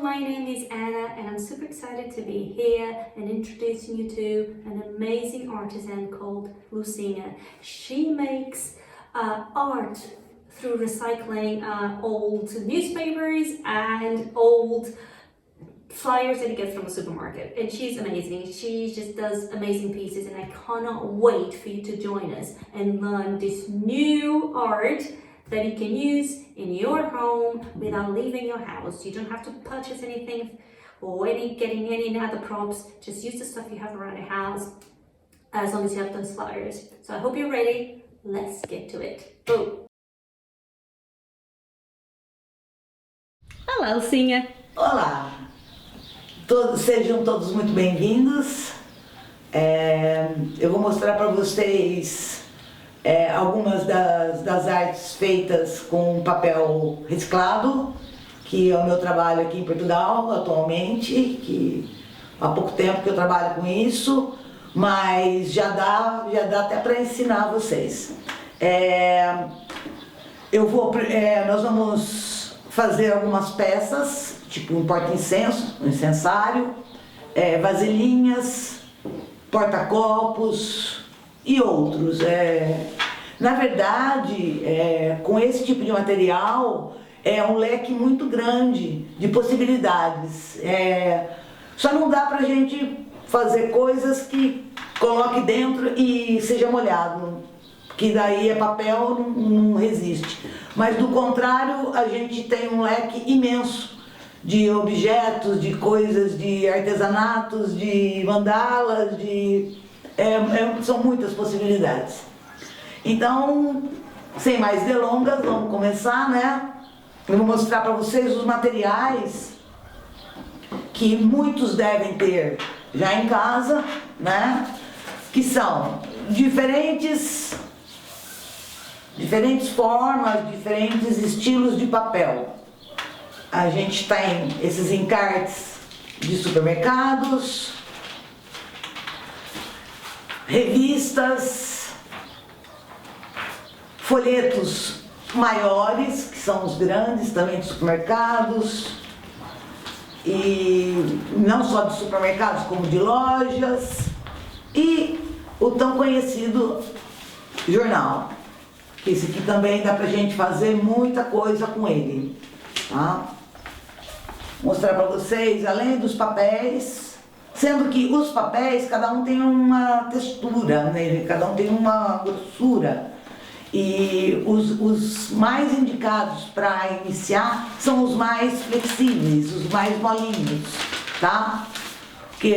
my name is Anna and I'm super excited to be here and introducing you to an amazing artisan called Lucinha. She makes art through recycling old newspapers and old flyers that you get from a supermarket, and she's amazing. She just does amazing pieces, and I cannot wait for you to join us and learn this new art that you can use in your home without leaving your house. You don't have to purchase anything or getting any other props. Just use the stuff you have around your house, as long as you have those flyers. So I hope you're ready. Let's get to it. Boom. Olá, Lucinha. Olá, sejam todos muito bem-vindos. Eu vou mostrar para vocês algumas das artes feitas com papel reciclado, que é o meu trabalho aqui em Portugal atualmente, que há pouco tempo que eu trabalho com isso, mas já dá até para ensinar vocês. Nós vamos fazer algumas peças, tipo um porta-incenso, um incensário, vasilhinhas, porta-copos e outros. Na verdade, com esse tipo de material, é um leque muito grande de possibilidades. Só não dá pra gente fazer coisas que coloque dentro e seja molhado, que daí é papel, não resiste. Mas do contrário, a gente tem um leque imenso de objetos, de coisas, de artesanatos, de mandalas, são muitas possibilidades. Então, sem mais delongas, vamos começar, né? Eu vou mostrar para vocês os materiais que muitos devem ter já em casa, né? Que são diferentes formas, diferentes estilos de papel. A gente tem esses encartes de supermercados, revistas, folhetos maiores, que são os grandes também de supermercados, e não só de supermercados como de lojas, e o tão conhecido jornal, que esse aqui também dá pra gente fazer muita coisa com ele, tá? Vou mostrar para vocês, além dos papéis, sendo que os papéis, cada um tem uma textura nele, cada um tem uma grossura. E os mais indicados para iniciar são os mais flexíveis, os mais molinhos, tá? Porque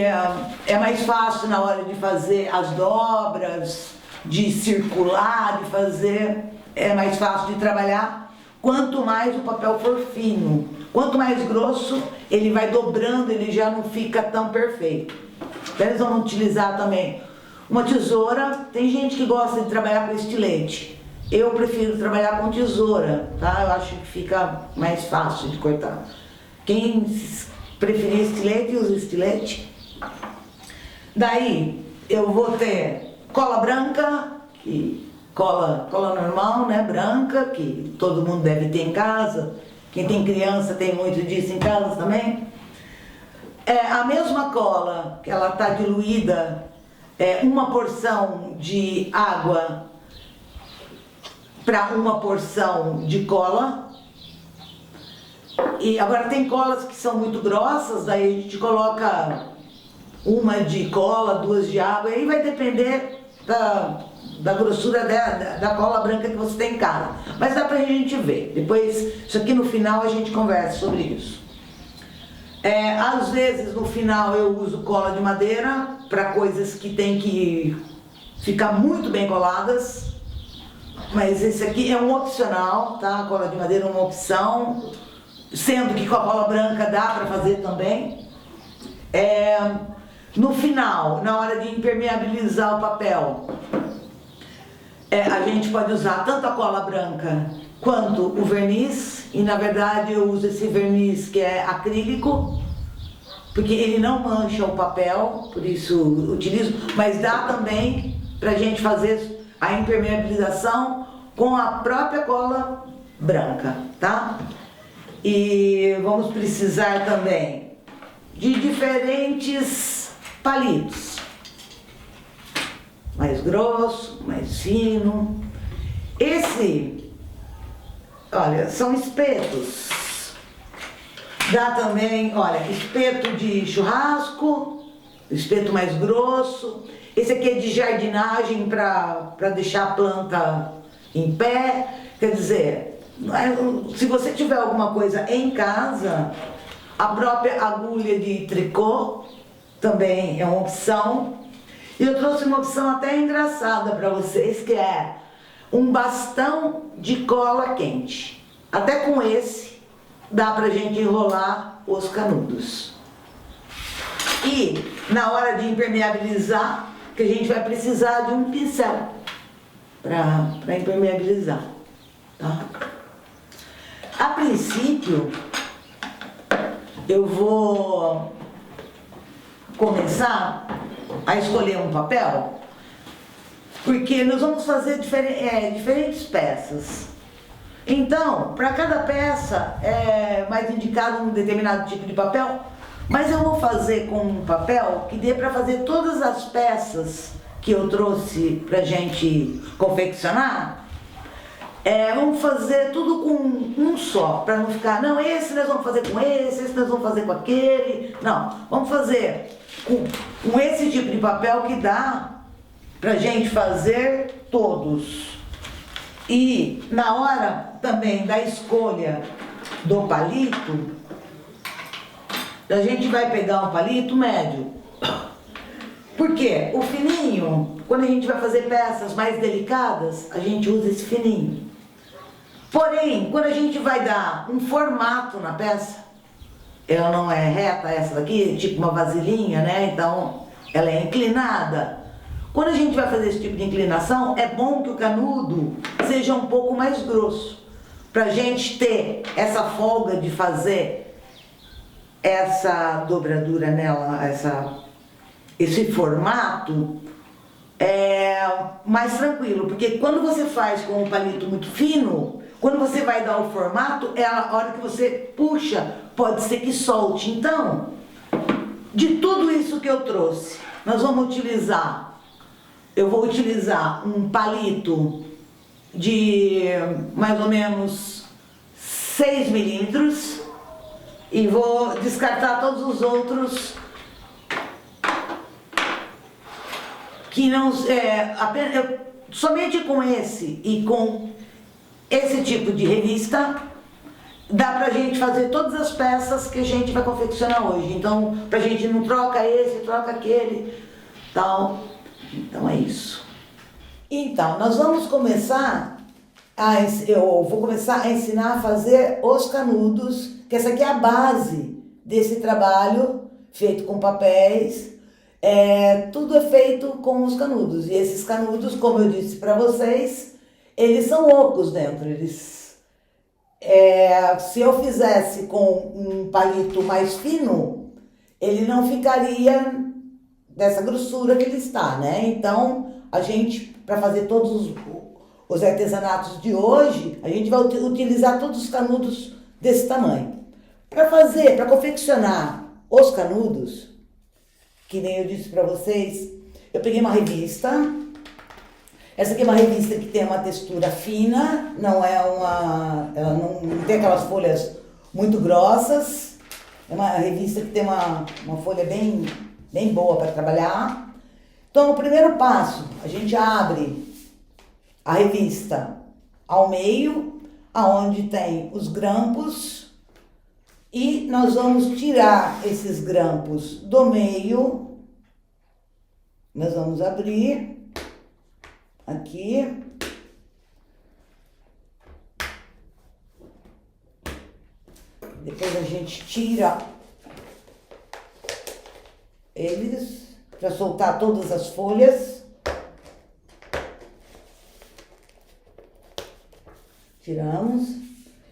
é mais fácil na hora de fazer as dobras, de circular, de fazer, é mais fácil de trabalhar. Quanto mais o papel for fino, quanto mais grosso, ele vai dobrando, ele já não fica tão perfeito. Então eles vão utilizar também uma tesoura. Tem gente que gosta de trabalhar com estilete. Eu prefiro trabalhar com tesoura, tá? Eu acho que fica mais fácil de cortar. Quem preferir estilete, usa estilete. Daí eu vou ter cola branca, cola normal, né, branca, que todo mundo deve ter em casa. Quem tem criança tem muito disso em casa também. A mesma cola, que ela está diluída, uma porção de água para uma porção de cola. E agora tem colas que são muito grossas, daí a gente coloca uma de cola, duas de água, aí vai depender da grossura da cola branca que você tem em casa. Mas dá pra gente ver. Depois, isso aqui no final a gente conversa sobre isso. Às vezes no final eu uso cola de madeira para coisas que tem que ficar muito bem coladas. Mas esse aqui é um opcional, tá? A cola de madeira é uma opção, sendo que com a cola branca dá para fazer também. No final, na hora de impermeabilizar o papel, a gente pode usar tanto a cola branca quanto o verniz, e na verdade eu uso esse verniz que é acrílico, porque ele não mancha o papel, por isso utilizo, mas dá também pra gente fazer a impermeabilização com a própria cola branca, tá? E vamos precisar também de diferentes palitos. Mais grosso, mais fino. Olha, são espetos. Dá também, olha, espeto de churrasco, espeto mais grosso. Esse aqui é de jardinagem para deixar a planta em pé. Quer dizer, se você tiver alguma coisa em casa, a própria agulha de tricô também é uma opção. E eu trouxe uma opção até engraçada para vocês, que é um bastão de cola quente. Até com esse dá pra gente enrolar os canudos. E na hora de impermeabilizar, que a gente vai precisar de um pincel para impermeabilizar, tá? A princípio, eu vou começar a escolher um papel, porque nós vamos fazer diferentes peças. Então, para cada peça é mais indicado um determinado tipo de papel, mas eu vou fazer com um papel que dê para fazer todas as peças que eu trouxe para gente confeccionar. Vamos fazer tudo com um só, para não ficar, não, esse nós vamos fazer com esse nós vamos fazer com aquele. Não, vamos fazer com esse tipo de papel que dá pra gente fazer todos. E na hora também da escolha do palito, a gente vai pegar um palito médio. Porque o fininho, quando a gente vai fazer peças mais delicadas, a gente usa esse fininho. Porém, quando a gente vai dar um formato na peça, ela não é reta, essa daqui, tipo uma vasilhinha, né? Então, ela é inclinada. Quando a gente vai fazer esse tipo de inclinação, é bom que o canudo seja um pouco mais grosso, pra gente ter essa folga de fazer essa dobradura nela, esse formato mais tranquilo, porque quando você faz com um palito muito fino, quando você vai dar o formato, a hora que você puxa, pode ser que solte. Então, de tudo isso que eu trouxe, nós vamos utilizar, eu vou utilizar um palito de mais ou menos 6 milímetros e vou descartar todos os outros que não, somente com esse e com esse tipo de revista dá pra gente fazer todas as peças que a gente vai confeccionar hoje. Então, pra gente não troca esse, troca aquele, tal. Então é isso. Então, nós vamos começar eu vou começar a ensinar a fazer os canudos, que essa aqui é a base desse trabalho feito com papéis. Tudo é feito com os canudos. E esses canudos, como eu disse para vocês, eles são ocos dentro. Se eu fizesse com um palito mais fino, ele não ficaria dessa grossura que ele está, né? Então, a gente, para fazer todos os artesanatos de hoje, a gente vai utilizar todos os canudos desse tamanho. Para confeccionar os canudos, que nem eu disse para vocês, eu peguei uma revista. Essa aqui é uma revista que tem uma textura fina, ela não tem aquelas folhas muito grossas. É uma revista que tem uma folha bem boa para trabalhar. Então, o primeiro passo, a gente abre a revista ao meio, aonde tem os grampos, e nós vamos tirar esses grampos do meio. Nós vamos abrir aqui. Depois a gente tira eles para soltar todas as folhas. Tiramos.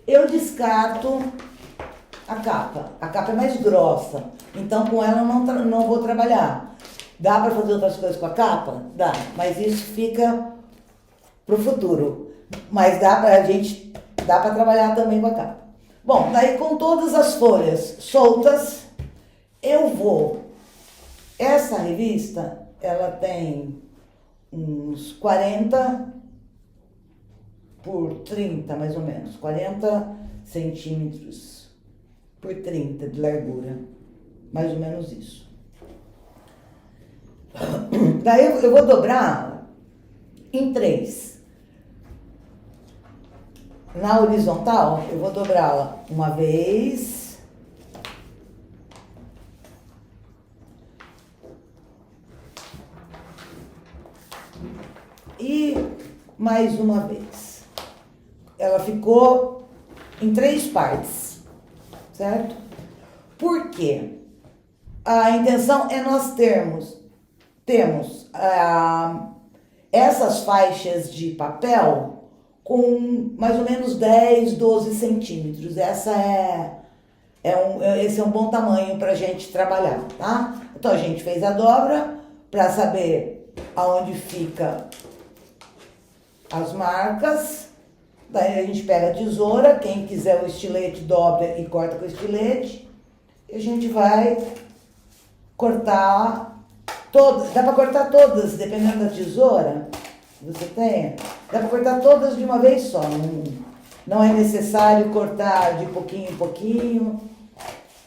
Eu descarto a capa. A capa é mais grossa, então com ela eu não vou trabalhar. Dá para fazer outras coisas com a capa? Dá, mas isso fica pro futuro. Mas dá para trabalhar também com a capa. Bom, daí com todas as folhas soltas, eu vou... Essa revista, ela tem uns 40 por 30, mais ou menos. 40 centímetros por 30 de largura. Mais ou menos isso. Daí eu vou dobrar em 3. Na horizontal, eu vou dobrá-la uma vez. E mais uma vez. Ela ficou em 3 partes, certo? Por quê? A intenção é nós temos essas faixas de papel com mais ou menos 10, 12 centímetros. Esse é um bom tamanho para a gente trabalhar, tá? Então a gente fez a dobra para saber aonde fica as marcas. Daí a gente pega a tesoura, quem quiser o estilete dobra e corta com o estilete. E a gente vai cortar todas, dá para cortar todas, dependendo da tesoura que você tenha, dá para cortar todas de uma vez só. Não é necessário cortar de pouquinho em pouquinho.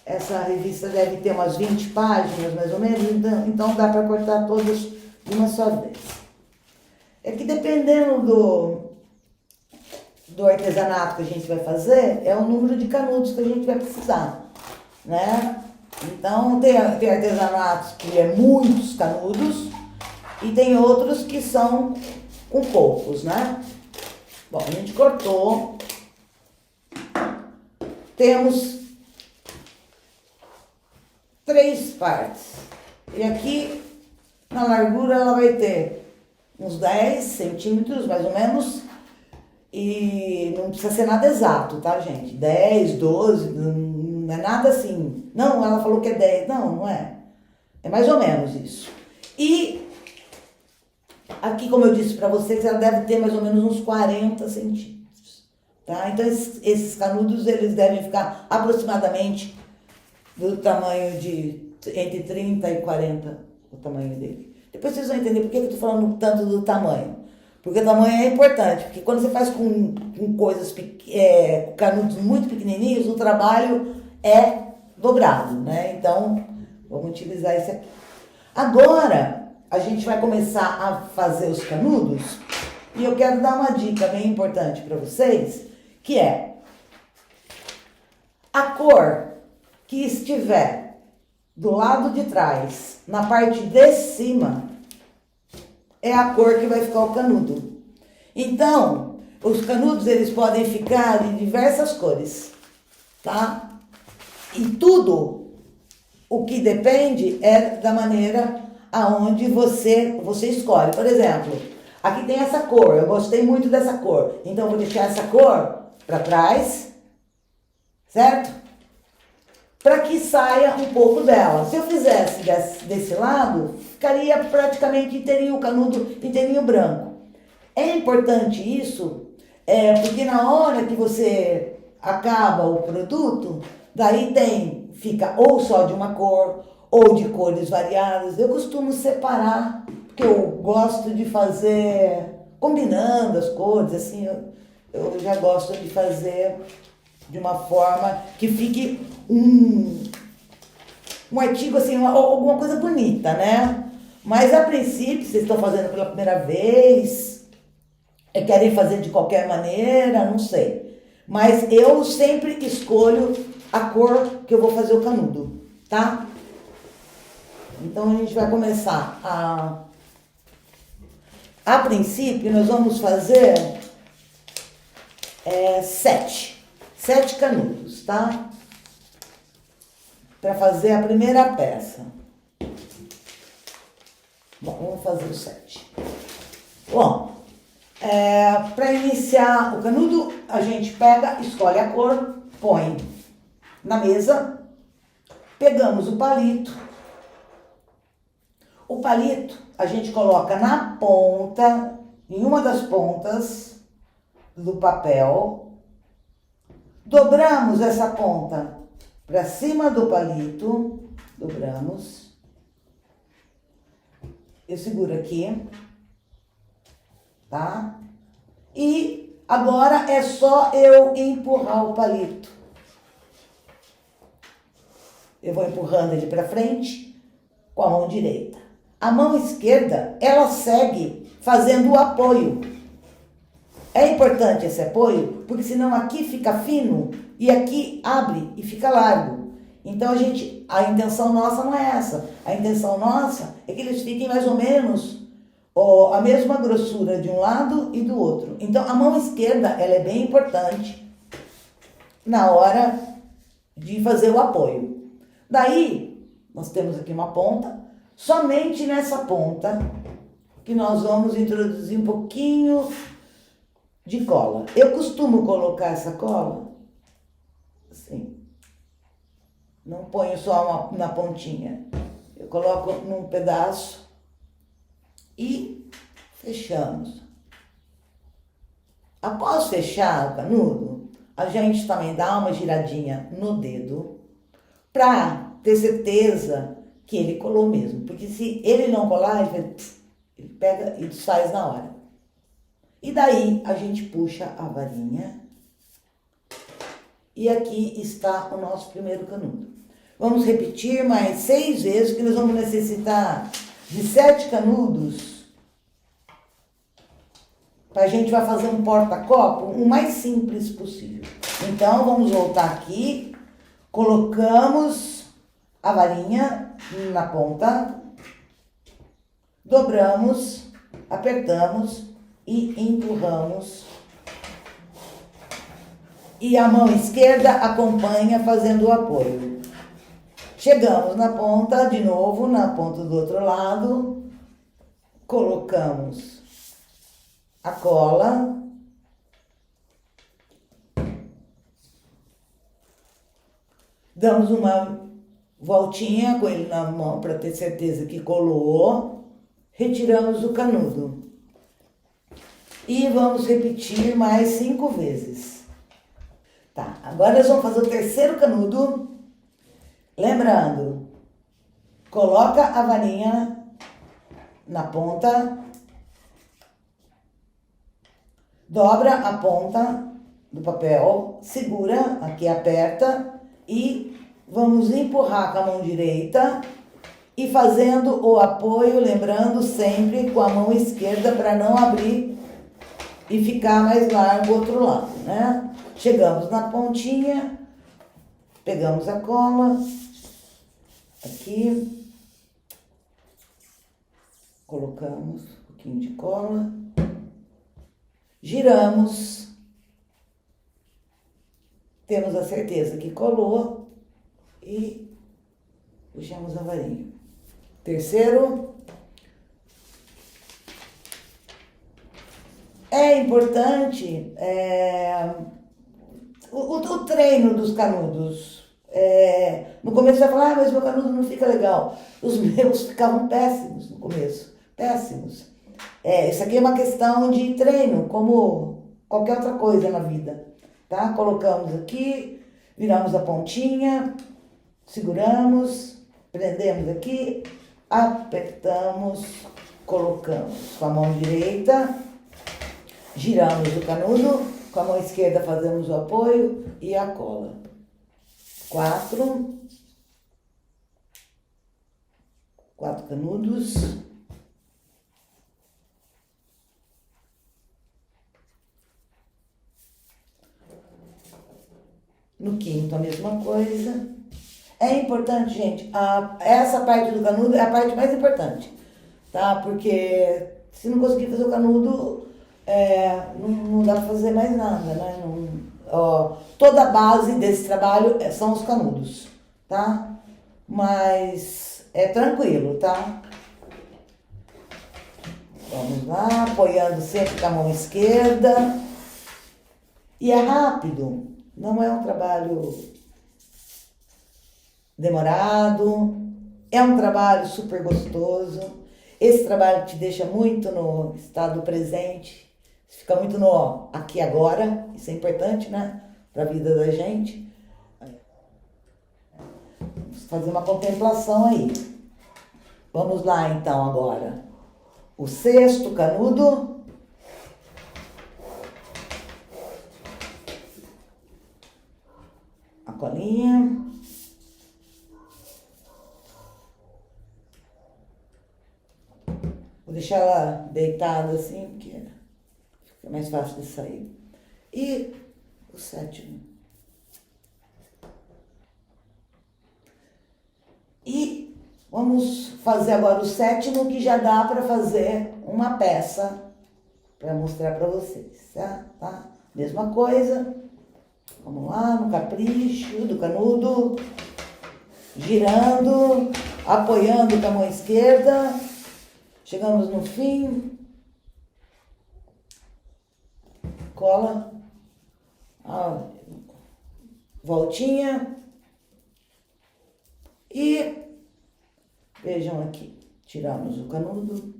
Essa revista deve ter umas 20 páginas, mais ou menos, então dá para cortar todas de uma só vez. É que dependendo do artesanato que a gente vai fazer, é o número de canudos que a gente vai precisar, né? Então, tem artesanatos que é muitos canudos e tem outros que são com poucos, né? Bom, a gente cortou. Temos 3 partes. E aqui, na largura, ela vai ter uns 10 centímetros, mais ou menos. E não precisa ser nada exato, tá, gente? 10, 12, não é nada assim. Não, ela falou que é 10. Não, não é. É mais ou menos isso. E aqui, como eu disse pra vocês, ela deve ter mais ou menos uns 40 centímetros. Tá? Então, esses canudos, eles devem ficar aproximadamente do tamanho de entre 30 e 40, o tamanho dele. Depois vocês vão entender por que eu tô falando tanto do tamanho. Porque o tamanho é importante, porque quando você faz com coisas, com canudos muito pequenininhos, o trabalho é dobrado, né? Então, vamos utilizar esse aqui. Agora, a gente vai começar a fazer os canudos e eu quero dar uma dica bem importante para vocês, que é a cor que estiver do lado de trás, na parte de cima, é a cor que vai ficar o canudo. Então, os canudos, eles podem ficar de diversas cores, tá? E tudo o que depende é da maneira aonde você escolhe. Por exemplo, aqui tem essa cor, eu gostei muito dessa cor, então eu vou deixar essa cor para trás, certo? Para que saia um pouco dela. Se eu fizesse desse lado, ficaria praticamente inteirinho o canudo, inteirinho branco. É importante isso, porque na hora que você acaba o produto, daí fica ou só de uma cor, ou de cores variadas. Eu costumo separar, porque eu gosto de fazer, combinando as cores, assim, eu já gosto de fazer de uma forma que fique um artigo, assim, alguma coisa bonita, né? Mas a princípio, vocês estão fazendo pela primeira vez, querem fazer de qualquer maneira, não sei. Mas eu sempre escolho a cor que eu vou fazer o canudo, tá? Então a gente vai começar a princípio, nós vamos fazer 7 canudos, tá? Para fazer a primeira peça. Bom, vamos fazer os 7. Bom, para iniciar o canudo, a gente pega, escolhe a cor, põe na mesa, pegamos o palito. O palito a gente coloca na ponta, em uma das pontas do papel, Dobramos essa ponta para cima do palito, dobramos. Eu seguro aqui, tá? E agora é só eu empurrar o palito. Eu vou empurrando ele para frente com a mão direita. A mão esquerda, ela segue fazendo o apoio. É importante esse apoio, porque senão aqui fica fino e aqui abre e fica largo. Então a intenção nossa não é essa. A intenção nossa é que eles fiquem mais ou menos a mesma grossura de um lado e do outro. Então a mão esquerda, ela é bem importante na hora de fazer o apoio. Daí, nós temos aqui uma ponta, somente nessa ponta que nós vamos introduzir um pouquinho de cola. Eu costumo colocar essa cola assim. Não ponho só na pontinha. Eu coloco num pedaço e fechamos. Após fechar o canudo, a gente também dá uma giradinha no dedo para ter certeza que ele colou mesmo. Porque se ele não colar, ele pega e desfaz na hora. E daí a gente puxa a varinha. E aqui está o nosso primeiro canudo. Vamos repetir mais 6 vezes, que nós vamos necessitar de 7 canudos. A gente vai fazer um porta-copo o mais simples possível. Então, vamos voltar aqui. Colocamos a varinha na ponta. Dobramos, apertamos e empurramos. E a mão esquerda acompanha fazendo o apoio. Chegamos na ponta, de novo, na ponta do outro lado. Colocamos a cola. Damos uma voltinha com ele na mão para ter certeza que colou. Retiramos o canudo. E vamos repetir mais 5 vezes. Tá, agora nós vamos fazer o terceiro canudo. Lembrando, coloca a varinha na ponta, dobra a ponta do papel, segura, aqui aperta e vamos empurrar com a mão direita e fazendo o apoio, lembrando sempre com a mão esquerda para não abrir e ficar mais largo o outro lado, né? Chegamos na pontinha, pegamos a cola, aqui, colocamos um pouquinho de cola, giramos, temos a certeza que colou e puxamos a varinha. Terceiro, é importante o treino dos canudos. No começo você vai falar, mas meu canudo não fica legal. Os meus ficavam péssimos no começo, péssimos. Isso aqui é uma questão de treino, como qualquer outra coisa na vida, tá? Colocamos aqui, viramos a pontinha, seguramos, prendemos aqui, apertamos, colocamos com a mão direita, giramos o canudo, com a mão esquerda fazemos o apoio e a cola. 4 canudos. No quinto, a mesma coisa. É importante, gente, essa parte do canudo é a parte mais importante, tá? Porque se não conseguir fazer o canudo, não dá pra fazer mais nada, né? Toda a base desse trabalho são os canudos, tá? Mas é tranquilo, tá? Vamos lá, apoiando sempre com a mão esquerda. E é rápido, não é um trabalho demorado, é um trabalho super gostoso. Esse trabalho te deixa muito no estado presente, fica muito no aqui e agora, isso é importante, né? para a vida da gente. Vamos fazer uma contemplação aí. Vamos lá então agora. O 6º canudo. A colinha. Vou deixar ela deitada assim, porque fica mais fácil de sair. E o 7º. E vamos fazer agora o 7º, que já dá para fazer uma peça para mostrar para vocês, tá? Mesma coisa. Vamos lá, no capricho do canudo, girando, apoiando com a mão esquerda. Chegamos no fim. Cola. Voltinha. E vejam aqui, tiramos o canudo.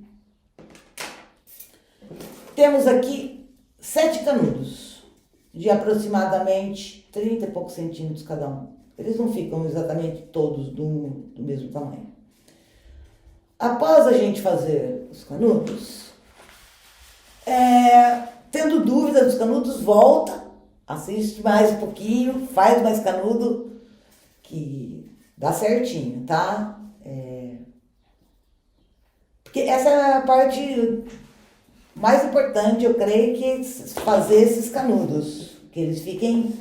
Temos aqui 7 canudos, de aproximadamente 30 e poucos centímetros cada um. Eles não ficam exatamente todos do mesmo tamanho. Após a gente fazer os canudos, tendo dúvida dos canudos, volta, assiste mais um pouquinho, faz mais canudo, que dá certinho, tá? Porque essa é a parte mais importante, eu creio, que fazer esses canudos, que eles fiquem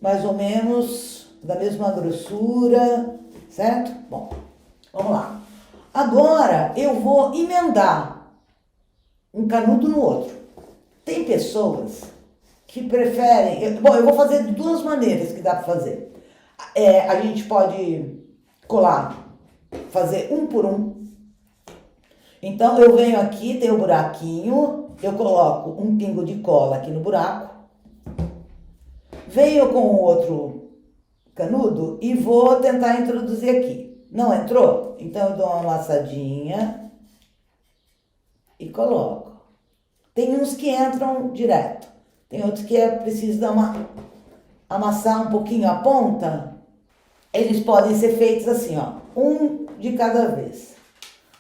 mais ou menos da mesma grossura, certo? Bom, vamos lá. Agora eu vou emendar um canudo no outro. Tem pessoas que preferem... eu vou fazer de 2 maneiras que dá para fazer. A gente pode colar, fazer um por um. Então eu venho aqui, tem o buraquinho, eu coloco um pingo de cola aqui no buraco, venho com o outro canudo e vou tentar introduzir aqui. Não entrou? Então eu dou uma amassadinha e coloco. Tem uns que entram direto, tem outros que é preciso dar amassar um pouquinho a ponta. Eles podem ser feitos assim, ó, um de cada vez.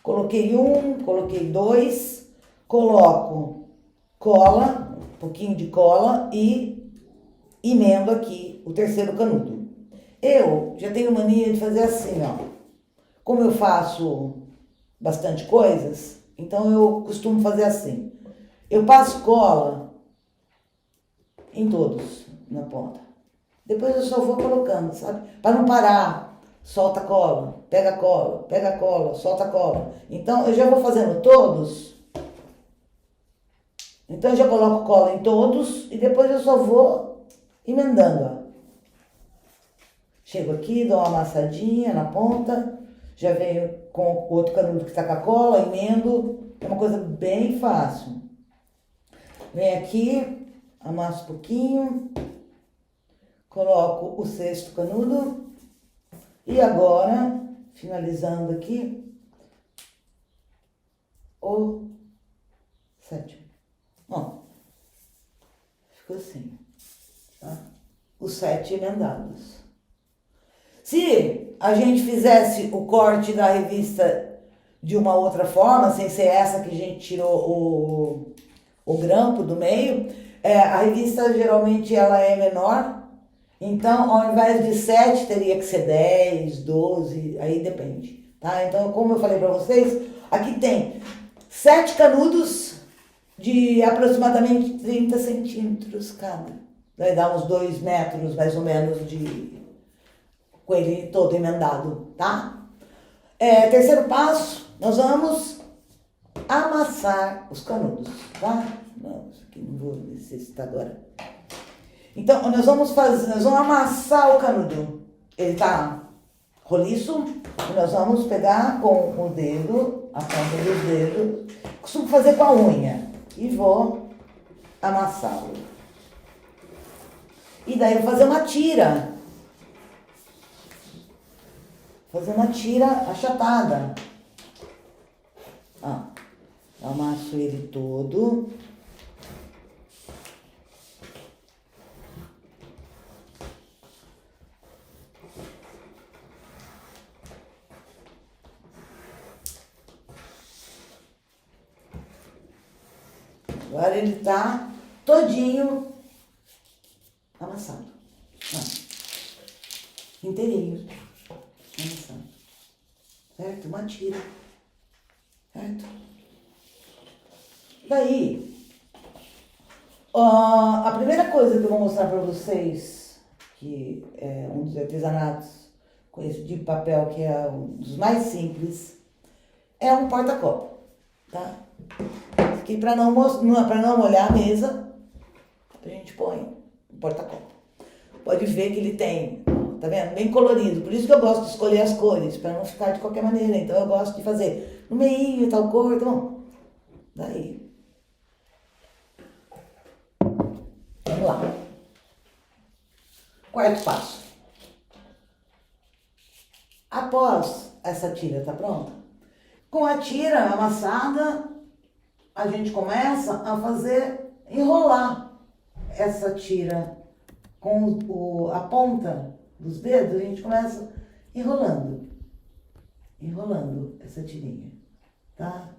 Coloquei um, coloquei 2, coloco cola, um pouquinho de cola e emendo aqui o 3º canudo. Eu já tenho mania de fazer assim, ó. Como eu faço bastante coisas, então eu costumo fazer assim. Eu passo cola em todos, na ponta. Depois eu só vou colocando, sabe? Para não parar. Solta a cola, pega a cola, solta a cola. Então, eu já vou fazendo todos. Então, eu já coloco cola em todos e depois eu só vou emendando, ó. Chego aqui, dou uma amassadinha na ponta, já venho com o outro canudo que tá com a cola, emendo. É uma coisa bem fácil. Venho aqui, amasso um pouquinho, coloco o 6º canudo. E agora, finalizando aqui, o 7º. Ó, ficou assim, tá? Os 7 emendados. Se a gente fizesse o corte da revista de uma outra forma, sem ser essa que a gente tirou o grampo do meio, a revista geralmente ela é menor. Então, ao invés de 7, teria que ser 10, 12, aí depende, tá? Então, como eu falei para vocês, aqui tem 7 canudos de aproximadamente 30 centímetros cada. Vai dar uns 2 metros, mais ou menos, com ele todo emendado, tá? 3º passo, nós vamos amassar os canudos, tá? Não, isso aqui não vou necessitar agora. Então, nós vamos amassar o canudo. Ele tá roliço, e nós vamos pegar com o dedo, a ponta dos dedos, costumo fazer com a unha, e vou amassá-lo. E daí eu vou fazer uma tira. Fazer uma tira achatada. Ó, eu amasso ele todo. Agora ele tá todinho amassado. Inteirinho. Amassado. Certo? Uma tira. Certo? Daí, a primeira coisa que eu vou mostrar para vocês, que é um dos artesanatos com esse tipo de papel, que é um dos mais simples, é um porta-copo, tá? Aqui para não molhar a mesa, a gente põe um porta-copo. Pode ver que ele tem, tá vendo? Bem colorido. Por isso que eu gosto de escolher as cores, para não ficar de qualquer maneira. Então eu gosto de fazer no meio, tal cor, tá bom? Daí. Vamos lá. Quarto passo. Após essa tira tá pronta, com a tira amassada, a gente começa a enrolar essa tira com a ponta dos dedos, a gente começa enrolando essa tirinha, tá?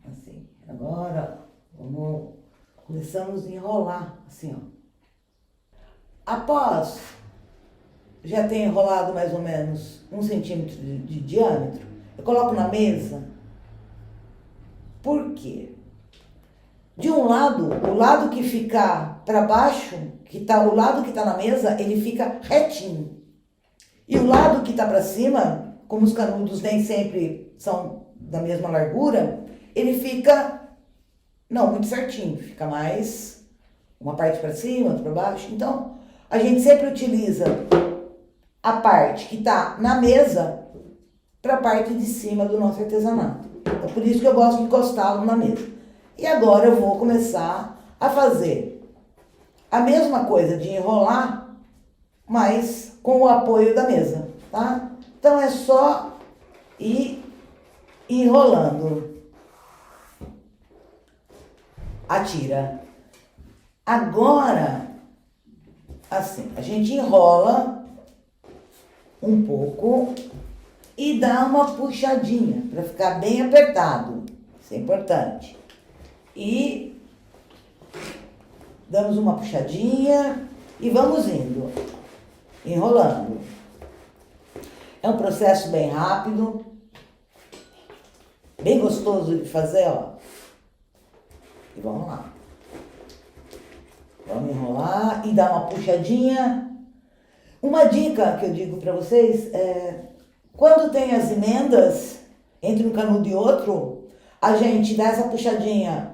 Assim, agora começamos a enrolar, assim, ó. Após já ter enrolado mais ou menos 1 centímetro de diâmetro, eu coloco na mesa. Por quê? De um lado, o lado que ficar para baixo, o lado que está na mesa, ele fica retinho. E o lado que está para cima, como os canudos nem sempre são da mesma largura, ele fica, não muito certinho, fica mais uma parte para cima, outra para baixo. Então, a gente sempre utiliza a parte que está na mesa para a parte de cima do nosso artesanato. É por isso que eu gosto de encostá-lo na mesa. E agora eu vou começar a fazer a mesma coisa de enrolar, mas com o apoio da mesa, tá? Então é só ir enrolando a tira. Agora, assim, a gente enrola um pouco e dá uma puxadinha para ficar bem apertado. Isso é importante. E damos uma puxadinha e vamos indo, enrolando. É um processo bem rápido, bem gostoso de fazer, ó. E vamos lá. Vamos enrolar e dar uma puxadinha. Uma dica que eu digo para vocês é, quando tem as emendas entre um canudo e outro, a gente dá essa puxadinha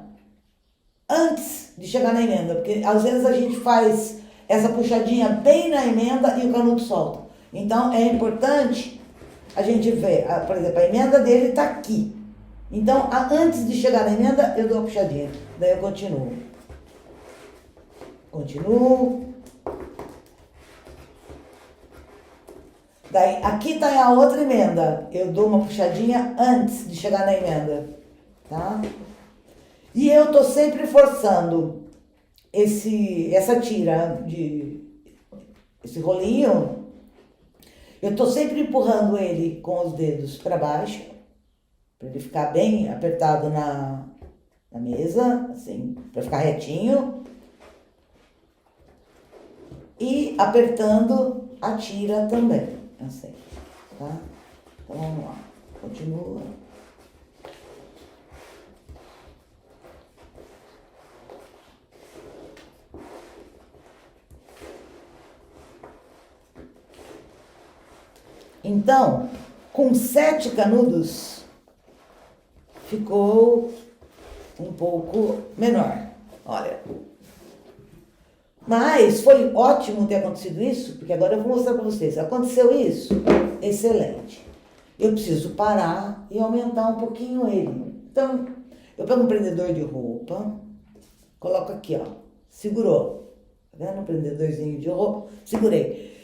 antes de chegar na emenda, porque às vezes a gente faz essa puxadinha bem na emenda e o canudo solta. Então é importante a gente ver, por exemplo, a emenda dele está aqui. Então antes de chegar na emenda eu dou a puxadinha, daí eu continuo. Daí, aqui tá a outra emenda. Eu dou uma puxadinha antes de chegar na emenda, tá? E eu tô sempre forçando essa tira esse rolinho. Eu tô sempre empurrando ele com os dedos para baixo, para ele ficar bem apertado na mesa, assim, para ficar retinho. E apertando a tira também. Assim, tá? Então vamos lá, continua. Então, com 7 canudos, ficou um pouco menor, olha. Mas foi ótimo ter acontecido isso, porque agora eu vou mostrar para vocês. Aconteceu isso? Excelente. Eu preciso parar e aumentar um pouquinho ele. Então, eu pego um prendedor de roupa, coloco aqui, ó. Segurou. Tá vendo? Um prendedorzinho de roupa. Segurei.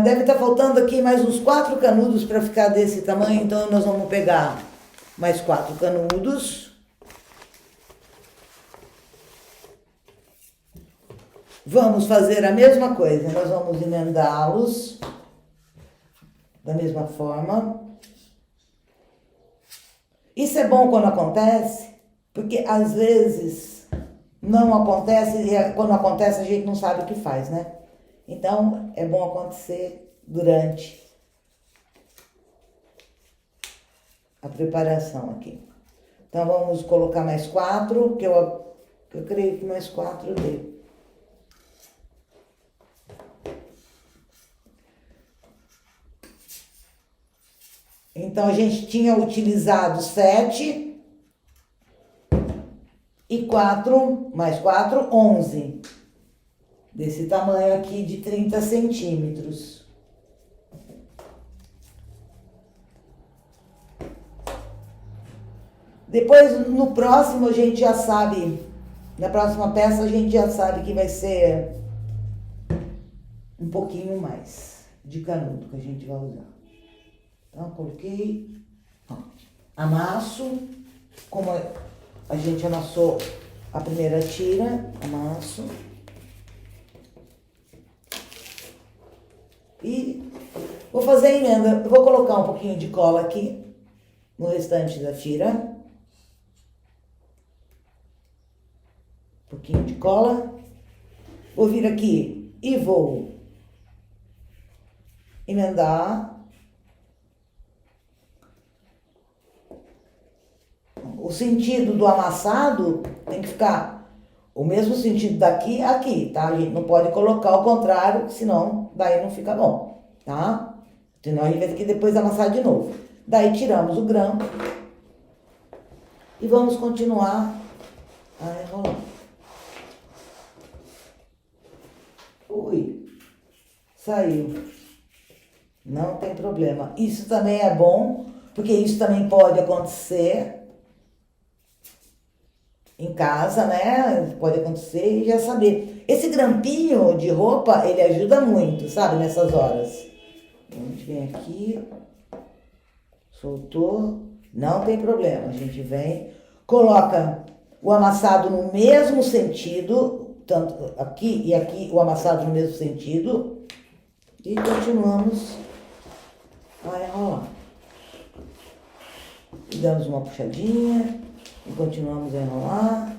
Deve estar faltando aqui mais uns 4 canudos para ficar desse tamanho, então nós vamos pegar mais 4 canudos. Vamos fazer a mesma coisa, nós vamos emendá-los da mesma forma. Isso é bom quando acontece, Porque às vezes não acontece e quando acontece a gente não sabe o que faz, né? Então é bom acontecer durante a preparação aqui. Então vamos colocar mais 4, que eu creio que mais 4 deu. Então a gente tinha utilizado 7 e 4, mais 4, 11. Desse tamanho aqui de 30 centímetros. Depois, no próximo, a gente já sabe, na próxima peça, a gente já sabe que vai ser um pouquinho mais de canudo que a gente vai usar. Então, coloquei, ó, amasso, como a gente amassou a primeira tira, amasso. E vou fazer a emenda, eu vou colocar um pouquinho de cola aqui, no restante da tira. Um pouquinho de cola. Vou vir aqui e vou emendar. O sentido do amassado tem que ficar o mesmo sentido daqui a aqui, tá? A gente não pode colocar ao contrário, senão daí não fica bom, tá? Senão a gente vai ter que depois amassar de novo. Daí tiramos o grampo e vamos continuar a enrolar. Ui, saiu. Não tem problema. Isso também é bom, porque isso também pode acontecer em casa, né? Pode acontecer e já saber. Esse grampinho de roupa, ele ajuda muito, sabe? Nessas horas. A gente vem aqui, soltou, não tem problema. A gente vem, coloca o amassado no mesmo sentido, tanto aqui e aqui o amassado no mesmo sentido, e continuamos a enrolar. E damos uma puxadinha. E continuamos a enrolar.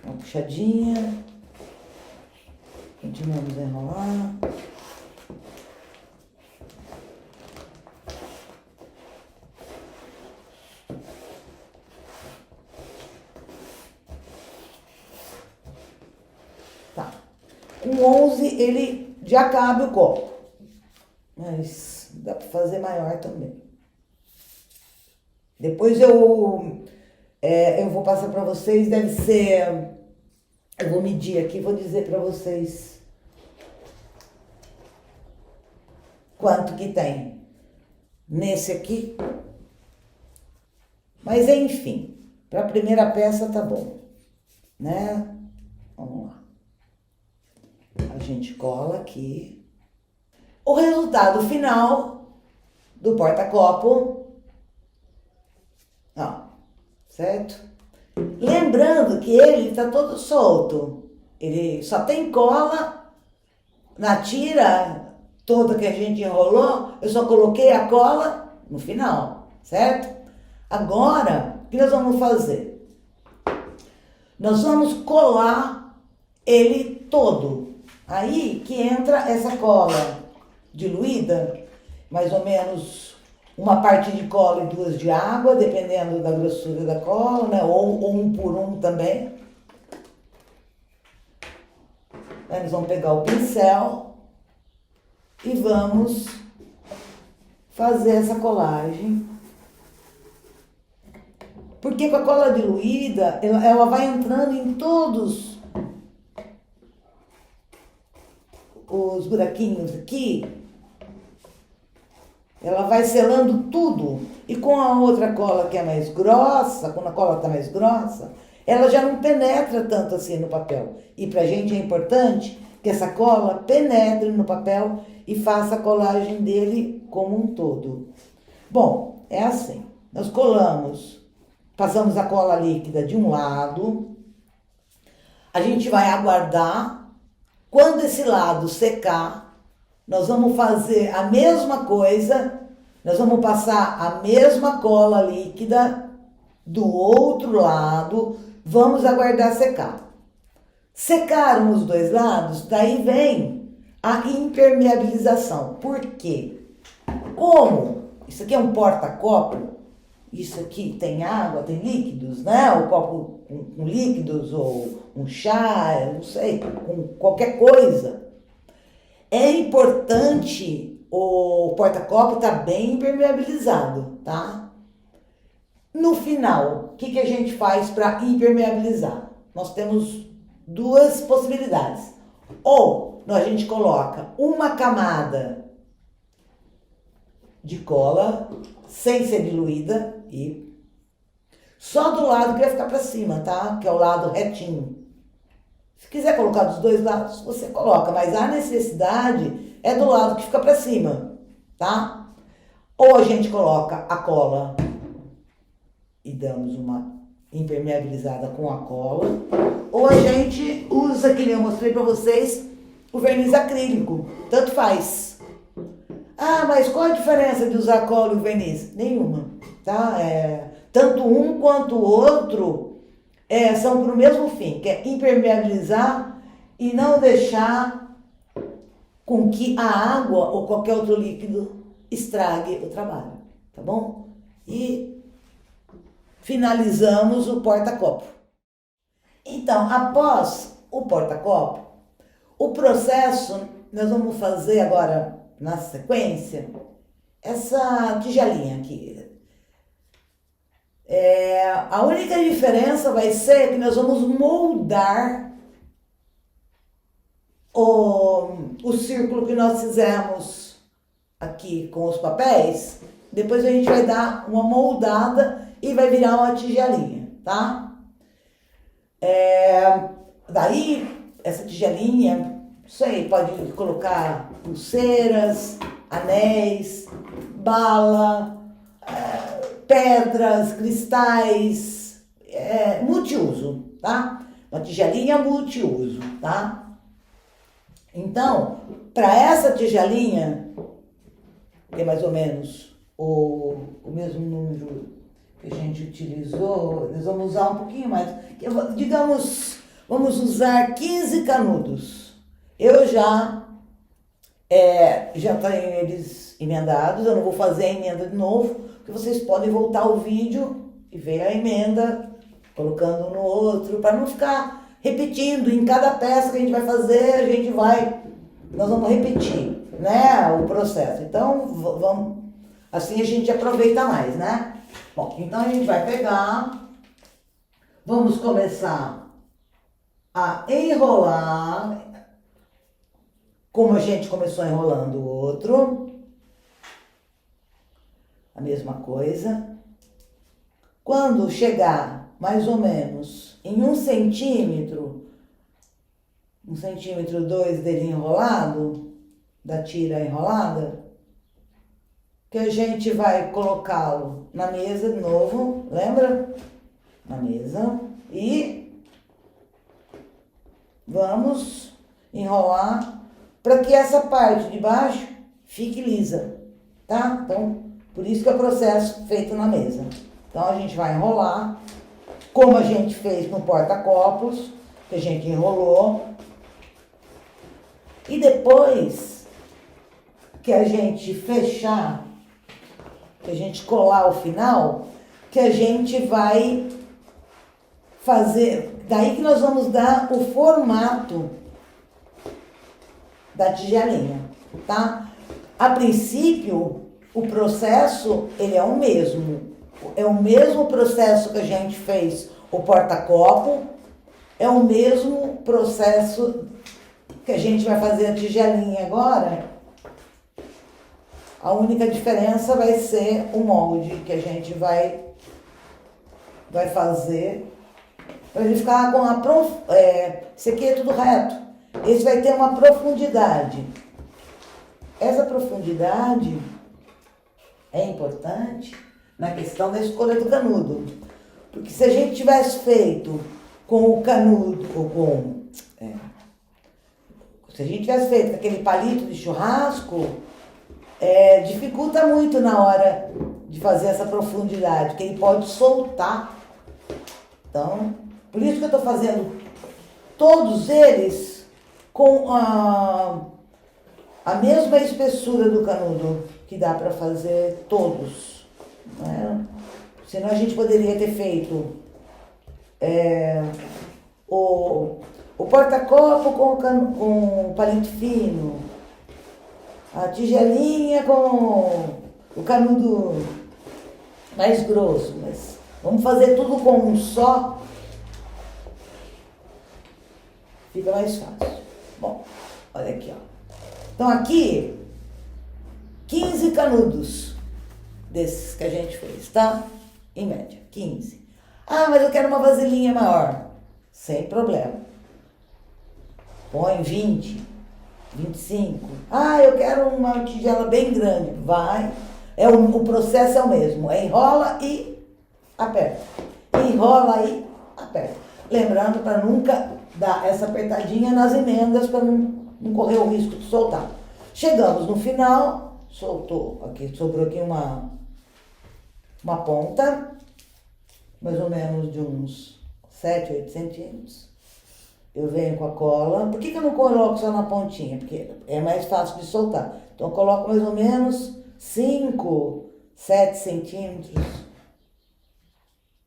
Uma puxadinha. Continuamos a enrolar. Tá. Com 11 ele já cabe o copo. Mas dá para fazer maior também. Depois eu vou passar para vocês, deve ser... Eu vou medir aqui, vou dizer para vocês quanto que tem nesse aqui. Mas enfim, para a primeira peça tá bom, né? Vamos lá. A gente cola aqui. O resultado final do porta-copo, ó, certo? Lembrando que ele está todo solto, ele só tem cola na tira toda que a gente enrolou, eu só coloquei a cola no final, certo? Agora, o que nós vamos fazer? Nós vamos colar ele todo, aí que entra essa cola diluída, mais ou menos uma parte de cola e 2 de água, dependendo da grossura da cola, né? Ou 1 por 1 também. Aí nós vamos pegar o pincel e vamos fazer essa colagem. Porque com a cola diluída, ela vai entrando em todos os buraquinhos aqui. Ela vai selando tudo. E com a outra cola que é mais grossa, quando a cola está mais grossa, ela já não penetra tanto assim no papel. E pra gente é importante que essa cola penetre no papel e faça a colagem dele como um todo. Bom, é assim. Nós colamos, passamos a cola líquida de um lado. A gente vai aguardar. Quando esse lado secar, nós vamos fazer a mesma coisa Nós vamos passar a mesma cola líquida do outro lado, vamos aguardar secar. Secaram os dois lados, daí vem a impermeabilização. Por quê? Como isso aqui é um porta-copo, isso aqui tem água, tem líquidos, né? O copo com líquidos ou um chá, eu não sei, com qualquer coisa. É importante o porta-copo estar bem impermeabilizado, tá? No final, o que a gente faz para impermeabilizar? Nós temos duas possibilidades. Ou a gente coloca uma camada de cola, sem ser diluída, e só do lado que vai ficar para cima, tá? Que é o lado retinho. Se quiser colocar dos dois lados, você coloca, mas a necessidade é do lado que fica para cima, tá? Ou a gente coloca a cola e damos uma impermeabilizada com a cola, ou a gente usa, que nem eu mostrei para vocês, o verniz acrílico, tanto faz. Ah, mas qual a diferença de usar cola e o verniz? Nenhuma, tá? Tanto um quanto o outro são para o mesmo fim, que é impermeabilizar e não deixar com que a água ou qualquer outro líquido estrague o trabalho, tá bom? E finalizamos o porta-copo. Então, após o porta-copo, o processo nós vamos fazer agora, na sequência, essa tigelinha aqui. A única diferença vai ser que nós vamos moldar o círculo que nós fizemos aqui com os papéis. Depois a gente vai dar uma moldada e vai virar uma tigelinha, tá? Daí, essa tigelinha, não sei, pode colocar pulseiras, anéis, bala, pedras, cristais, multiuso, tá? Uma tigelinha multiuso, tá? Então, para essa tigelinha, que é mais ou menos o mesmo número que a gente utilizou, nós vamos usar um pouquinho mais. Digamos, vamos usar 15 canudos. Eu já tenho eles emendados, eu não vou fazer a emenda de novo, porque vocês podem voltar o vídeo e ver a emenda, colocando um no outro, para não ficar repetindo. Em cada peça que a gente vai fazer, nós vamos repetir, né, o processo. Então, assim a gente aproveita mais, né? Bom, então a gente vai pegar, vamos começar a enrolar, como a gente começou enrolando o outro, a mesma coisa. Quando chegar mais ou menos em 1 centímetro, 1,2 dele enrolado, da tira enrolada, que a gente vai colocá-lo na mesa de novo, lembra? Na mesa. E vamos enrolar para que essa parte de baixo fique lisa, tá? Então, por isso que é o processo feito na mesa. Então, a gente vai enrolar, como a gente fez no porta-copos, que a gente enrolou. E depois que a gente fechar, que a gente colar o final, que a gente vai fazer, daí que nós vamos dar o formato da tigelinha, tá? A princípio, o processo, ele é o mesmo processo que a gente fez o porta-copo, é o mesmo processo que a gente vai fazer a tigelinha agora. A única diferença vai ser o molde que a gente vai fazer para ele ficar com esse aqui é tudo reto. Esse vai ter uma profundidade. Essa profundidade é importante na questão da escolha do canudo. Porque se a gente tivesse feito com o canudo, se a gente tivesse feito com aquele palito de churrasco, dificulta muito na hora de fazer essa profundidade, porque ele pode soltar. Então, por isso que eu estou fazendo todos eles com a mesma espessura do canudo, que dá para fazer todos, né? Senão a gente poderia ter feito o porta-copo com palito fino, a tigelinha com o canudo mais grosso, mas vamos fazer tudo com um só, fica mais fácil. Bom, olha aqui, ó. Então aqui, 15 canudos desses que a gente fez, tá? Em média, 15. Ah, mas eu quero uma vasilhinha maior. Sem problema. Põe 20, 25. Ah, eu quero uma tigela bem grande. Vai. O processo é o mesmo. Enrola e aperta. Enrola e aperta. Lembrando para nunca dar essa apertadinha nas emendas para não correr o risco de soltar. Chegamos no final, soltou. Aqui, sobrou aqui uma ponta, mais ou menos de uns 7, 8 centímetros. Eu venho com a cola. Por que eu não coloco só na pontinha? Porque é mais fácil de soltar. Então eu coloco mais ou menos 5, 7 centímetros.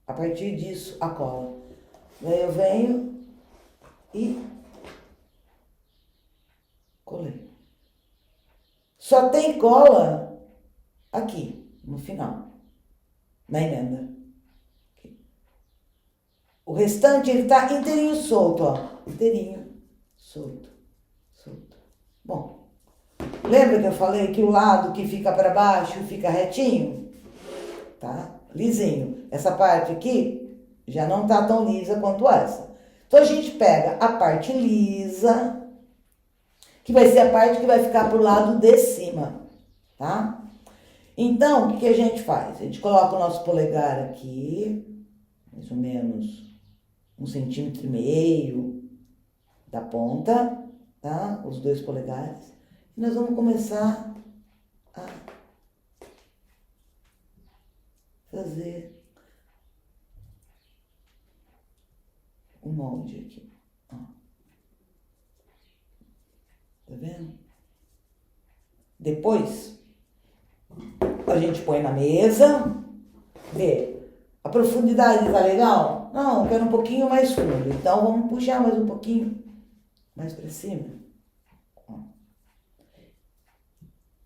A partir disso, a cola. Daí eu venho e colei. Só tem cola aqui, no final, na emenda. Aqui. O restante, ele tá inteirinho solto, ó. Inteirinho, solto, solto. Bom, lembra que eu falei que o lado que fica para baixo fica retinho? Tá? Lisinho. Essa parte aqui já não tá tão lisa quanto essa. Então a gente pega a parte lisa, que vai ser a parte que vai ficar pro lado de cima, tá? Então, o que a gente faz? A gente coloca o nosso polegar aqui, mais ou menos 1,5 centímetros da ponta, tá? Os 2 polegares. E nós vamos começar a fazer o molde aqui, ó. Tá vendo? Depois, a gente põe na mesa, vê, a profundidade tá legal? Não, eu quero um pouquinho mais fundo, então vamos puxar mais um pouquinho mais para cima. Ó.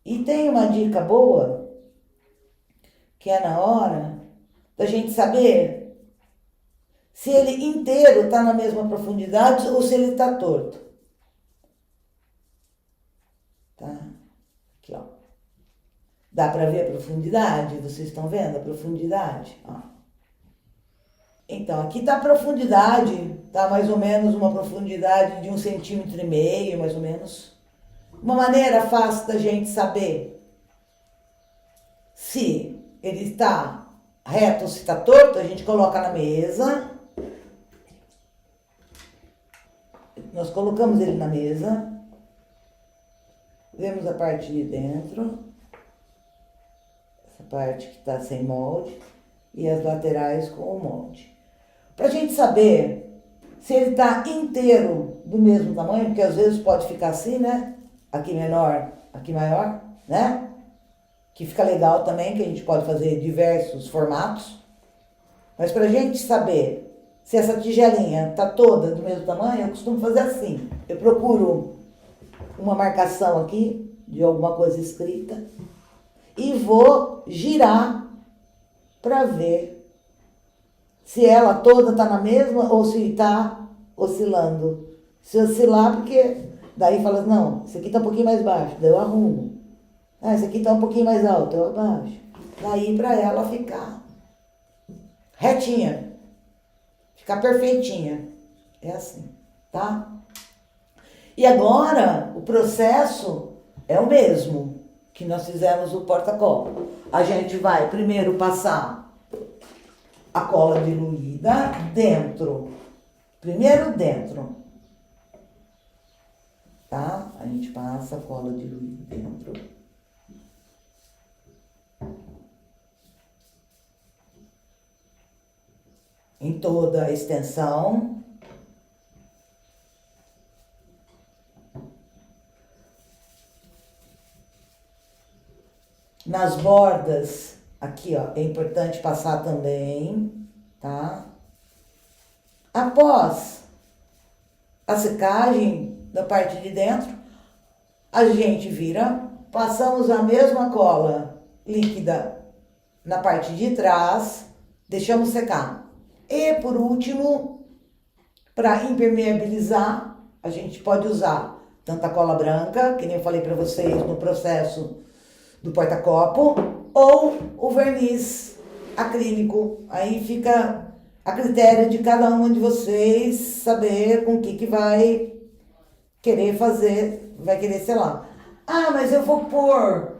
E tem uma dica boa, que é na hora da gente saber se ele inteiro tá na mesma profundidade ou se ele tá torto. Tá? Aqui, ó. Dá para ver a profundidade? Vocês estão vendo a profundidade? Ó. Então, aqui tá a profundidade, tá mais ou menos uma profundidade de 1,5 centímetros, mais ou menos. Uma maneira fácil da gente saber se ele está reto ou se está torto, a gente coloca na mesa. Nós colocamos ele na mesa. Vemos a parte de dentro. Essa parte que está sem molde. E as laterais com o molde. Para a gente saber se ele está inteiro do mesmo tamanho, porque às vezes pode ficar assim, né? Aqui menor, aqui maior, né? Que fica legal também, que a gente pode fazer diversos formatos. Mas para a gente saber se essa tigelinha está toda do mesmo tamanho, eu costumo fazer assim. Eu procuro uma marcação aqui, de alguma coisa escrita, e vou girar para ver se ela toda está na mesma ou se está oscilando. Se oscilar, porque daí fala, não, esse aqui está um pouquinho mais baixo, daí eu arrumo. Ah, esse aqui está um pouquinho mais alto, eu abaixo. Daí para ela ficar retinha, ficar perfeitinha. É assim, tá? E agora, o processo é o mesmo que nós fizemos o porta-copo. A gente vai primeiro passar a cola diluída dentro. Primeiro dentro. Tá? A gente passa a cola diluída dentro. em toda a extensão. Nas bordas, aqui ó, é importante passar também, tá? Após a secagem da parte de dentro, a gente vira, passamos a mesma cola líquida na parte de trás, deixamos secar. E por último, para impermeabilizar, a gente pode usar tanto a cola branca, que nem eu falei para vocês no processo do porta-copo, ou o verniz acrílico. Aí fica a critério de cada uma de vocês saber com o que vai querer fazer, vai querer selar. Ah, mas eu vou pôr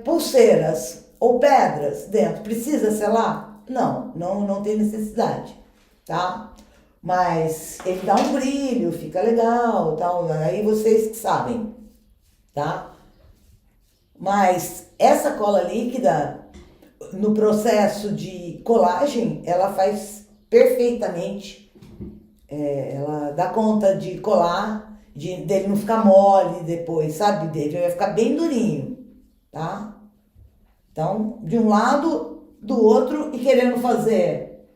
pulseiras ou pedras dentro, precisa selar? Não tem necessidade, tá? Mas ele dá um brilho, fica legal, tal, aí vocês que sabem, tá? Mas essa cola líquida, no processo de colagem, ela faz perfeitamente. Ela dá conta de colar, dele não ficar mole depois, sabe? Dele vai ficar bem durinho, tá? Então, de um lado, do outro, e querendo fazer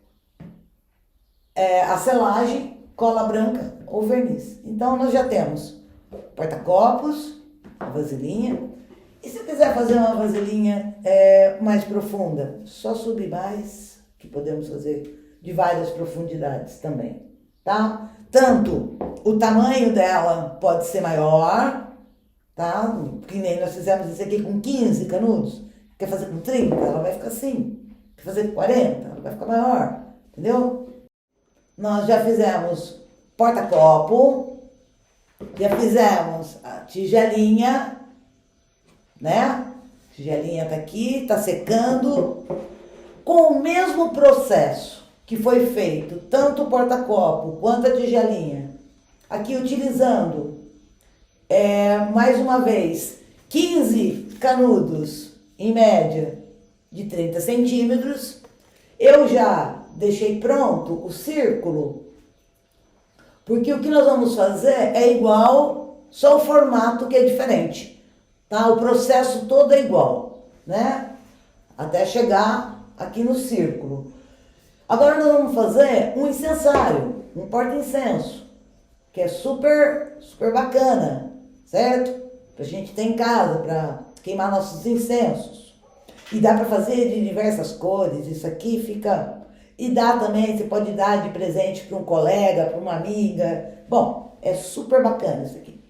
a selagem, cola branca ou verniz. Então, nós já temos porta-copos, a vasilhinha. E se eu quiser fazer uma vasilhinha mais profunda, só subir mais, que podemos fazer de várias profundidades também, tá? Tanto o tamanho dela pode ser maior, tá? Que nem nós fizemos isso aqui com 15 canudos. Quer fazer com 30, ela vai ficar assim. Quer fazer com 40, ela vai ficar maior, entendeu? Nós já fizemos porta-copo, já fizemos a tigelinha, né? A tigelinha tá aqui, tá secando. Com o mesmo processo que foi feito, tanto o porta-copo quanto a tigelinha, aqui utilizando, mais uma vez, 15 canudos, em média, de 30 centímetros. Eu já deixei pronto o círculo, porque o que nós vamos fazer é igual, só o formato que é diferente. Tá? O processo todo é igual, né? Até chegar aqui no círculo. Agora nós vamos fazer um incensário, um porta-incenso, que é super, super bacana, certo? Pra gente ter em casa, pra queimar nossos incensos. E dá pra fazer de diversas cores, isso aqui fica... E dá também, você pode dar de presente para um colega, para uma amiga. Bom, é super bacana isso aqui.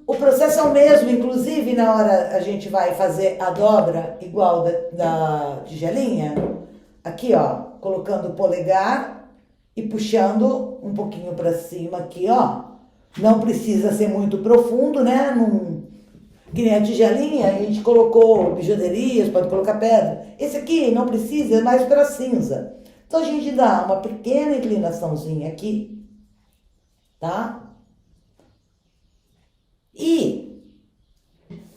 O processo é o mesmo, inclusive na hora a gente vai fazer a dobra igual da tigelinha. Aqui, ó, colocando o polegar e puxando um pouquinho para cima aqui, ó. Não precisa ser muito profundo, né? Que nem a tigelinha, a gente colocou bijuterias, pode colocar pedra. Esse aqui não precisa, é mais para cinza. Então a gente dá uma pequena inclinaçãozinha aqui, tá? E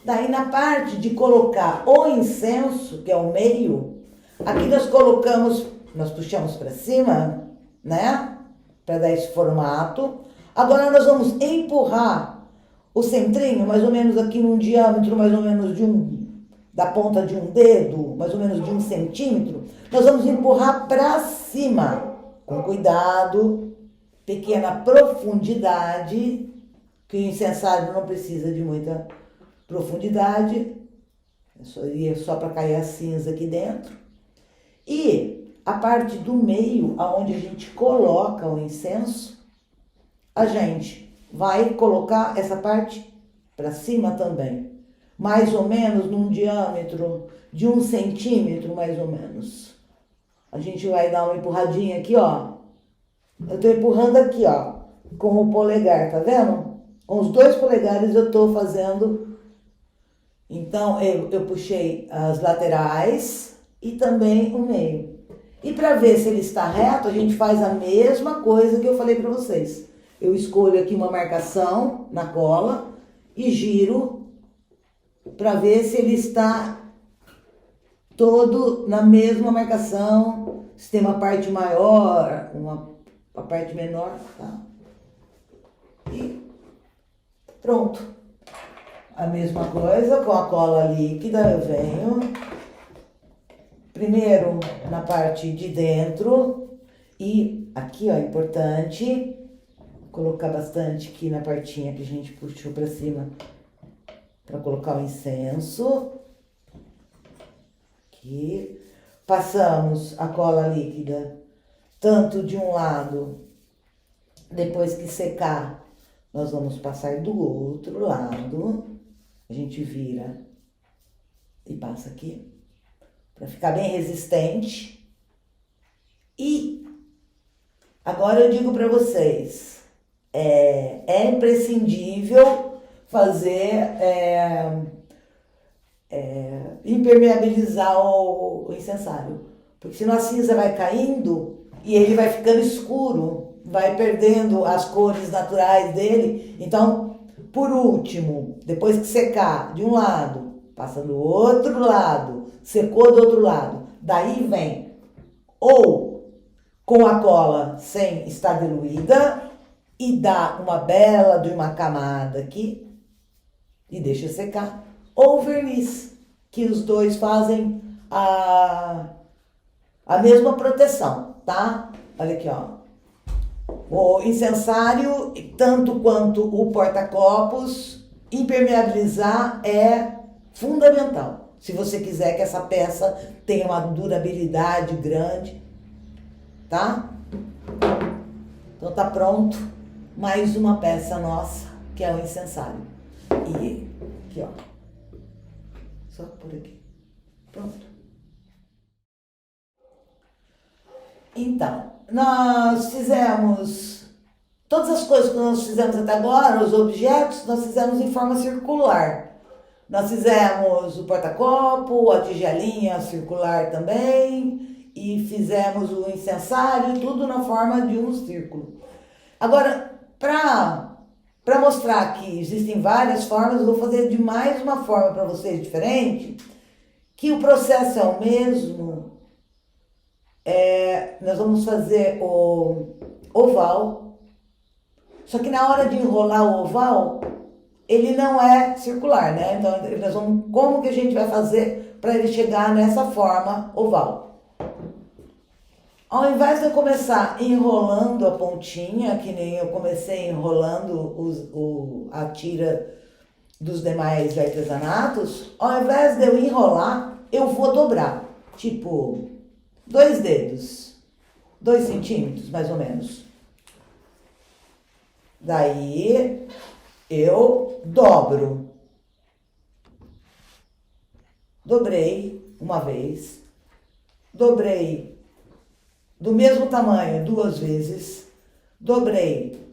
daí na parte de colocar o incenso, que é o meio, aqui nós puxamos para cima, né? Para dar esse formato. Agora nós vamos empurrar o centrinho, mais ou menos aqui num diâmetro, mais ou menos da ponta de um dedo, mais ou menos de 1 centímetro. Nós vamos empurrar para cima, com cuidado, pequena profundidade, que o incensário não precisa de muita profundidade, é só para cair a cinza aqui dentro. E a parte do meio, aonde a gente coloca o incenso, a gente vai colocar essa parte para cima também, mais ou menos num diâmetro de 1 centímetro, mais ou menos. A gente vai dar uma empurradinha aqui, ó. Eu tô empurrando aqui, ó, com o polegar, tá vendo? Com os 2 polegares eu tô fazendo. Então, eu puxei as laterais e também o meio. E para ver se ele está reto, a gente faz a mesma coisa que eu falei para vocês. Eu escolho aqui uma marcação na cola e giro para ver se ele está todo na mesma marcação. Se tem uma parte maior, a parte menor, tá? E pronto. A mesma coisa com a cola líquida, eu venho primeiro na parte de dentro e aqui, ó, importante colocar bastante aqui na partinha que a gente puxou pra cima para colocar o incenso. Aqui. Passamos a cola líquida tanto de um lado, depois que secar, nós vamos passar do outro lado. A gente vira e passa aqui, para ficar bem resistente. E agora eu digo para vocês, é imprescindível fazer, impermeabilizar o incensário, porque senão a cinza vai caindo e ele vai ficando escuro, vai perdendo as cores naturais dele. Então, por último, depois que secar de um lado, passa do outro lado, secou do outro lado, daí vem ou com a cola sem estar diluída e dá uma bela de uma camada aqui e deixa secar, ou verniz, que os dois fazem a mesma proteção, tá? Olha aqui, ó. O incensário, tanto quanto o porta-copos, impermeabilizar é fundamental. Se você quiser que essa peça tenha uma durabilidade grande, tá? Então tá pronto mais uma peça nossa, que é o incensário. E aqui, ó. Só por aqui. Pronto. Então, nós fizemos todas as coisas que nós fizemos até agora, os objetos, nós fizemos em forma circular. Nós fizemos o porta-copo, a tigelinha circular também, e fizemos o incensário, tudo na forma de um círculo. Agora, para mostrar que existem várias formas, eu vou fazer de mais uma forma para vocês diferente, que o processo é o mesmo. Nós vamos fazer o oval, só que na hora de enrolar o oval, ele não é circular, né? Então, nós vamos, como que a gente vai fazer para ele chegar nessa forma oval? Ao invés de eu começar enrolando a pontinha, que nem eu comecei enrolando a tira dos demais artesanatos, ao invés de eu enrolar, eu vou dobrar, tipo 2 dedos, 2 centímetros mais ou menos. Daí eu dobro. Dobrei uma vez, dobrei do mesmo tamanho 2 vezes, dobrei